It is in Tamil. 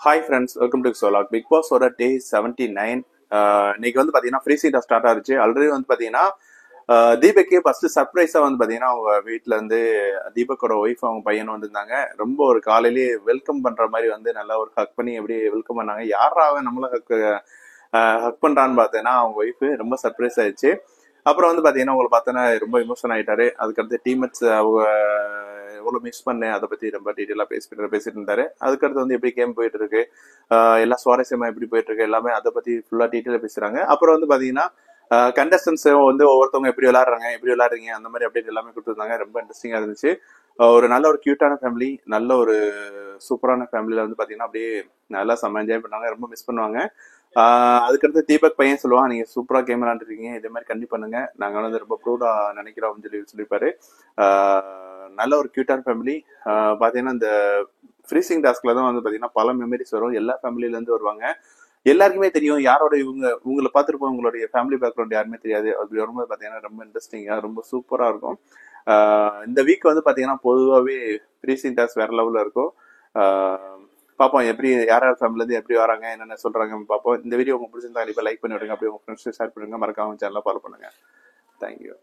ஹாய் ஃப்ரெண்ட்ஸ், வெல்கம் டு சோலாக். பிக் பாஸோட டே 79. இன்னைக்கு வந்து பார்த்தீங்கன்னா ஃப்ரீ சீட்டாக ஸ்டார்ட் ஆச்சு. ஆல்ரெடி வந்து பார்த்தீங்கன்னா தீபக்கே ஃபர்ஸ்ட் சர்ப்ரைஸாக வந்து பார்த்தீங்கன்னா அவங்க வீட்டில் வந்து தீபக்கோட ஒய்ஃப் அவங்க பையனும் வந்திருந்தாங்க. ரொம்ப ஒரு காலையிலேயே வெல்கம் பண்ணுற மாதிரி வந்து நல்லா ஒரு ஹக் பண்ணி எப்படி வெல்கம் பண்ணாங்க. யாராவது நம்மளும் ஹக் பண்ணுறான்னு பார்த்தேன்னா அவங்க ஒய்ஃபு ரொம்ப சர்ப்ரைஸ் ஆயிடுச்சு. அப்புறம் வந்து பார்த்தீங்கன்னா உங்களை பார்த்தோன்னா ரொம்ப இமோஷன் ஆகிட்டாரு. அதுக்கடுத்து டீம்மேட்ஸ் அவங்க எவ்வளோ மிஸ் பண்ணேன் அதை பற்றி ரொம்ப டீட்டெயிலாக பேசிட்டு இருந்தாரு. அதுக்கடுத்து வந்து எப்படி கேம் போயிட்டு இருக்கு, எல்லாம் சுவாரஸ்யமா எப்படி போயிட்டு இருக்கு, எல்லாமே அதை பற்றி ஃபுல்லாக டீட்டெயிலாக பேசுறாங்க. அப்புறம் வந்து பார்த்தீங்கன்னா கண்டஸ்டன்ஸ் வந்து ஒவ்வொருத்தவங்க எப்படி விளையாடுறீங்க அந்த மாதிரி அப்டேட் எல்லாமே கொடுத்துருந்தாங்க. ரொம்ப இன்ட்ரெஸ்டிங்காக இருந்துச்சு. ஒரு நல்ல ஒரு கியூட்டான ஃபேமிலி, நல்ல ஒரு சூப்பரான ஃபேமிலியில் வந்து பார்த்தீங்கன்னா அப்படியே நல்லா செம்ம என்ஜாய் பண்ணாங்க. ரொம்ப மிஸ் பண்ணுவாங்க. அதுக்கடுத்து தீபக் பையன் சொல்லுவான், நீங்க சூப்பரா கேம் விளாண்டுருக்கீங்க, இதே மாதிரி கண்டிப்பா பண்ணுங்க, நாங்க வந்து ரொம்ப ப்ரௌடா நினைக்கிறோம் அப்படின்னு சொல்லியிருப்பாரு. நல்ல ஒரு கியூட்டான ஃபேமிலி. பாத்தீங்கன்னா இந்த ஃப்ரீசிங் டாஸ்க்ல தான் வந்து பாத்தீங்கன்னா பல மெமரிஸ் வரும். எல்லா ஃபேமிலில இருந்து வருவாங்க. எல்லாருக்குமே தெரியும் யாரோட உங்களை பார்த்துருப்போம், உங்களுடைய ஃபேமிலி பேக்ரவுண்ட் யாருமே தெரியாது. அப்படி வரும்போது பாத்தீங்கன்னா ரொம்ப இன்ட்ரெஸ்டிங்கா ரொம்ப சூப்பரா இருக்கும். இந்த வீக் வந்து பாத்தீங்கன்னா பொதுவாகவே ஃப்ரீசிங் டாஸ்க் வேற லெவல்ல இருக்கும். பார்ப்போம் எப்படி யார் ஃபேமிலிருந்து எப்படி வராங்க, என்னென்ன சொல்றாங்கன்னு பார்ப்போம். இந்த வீடியோ உங்களுக்கு பிடிச்சிருந்தா கண்டிப்பாக லைக் பண்ணி விடுங்க. அப்படியே உங்க ஃப்ரெண்ட்ஸ் ஷேர் பண்ணுங்க. மறக்காம சேனலை ஃபாலோ பண்ணுங்க. தேங்க்யூ.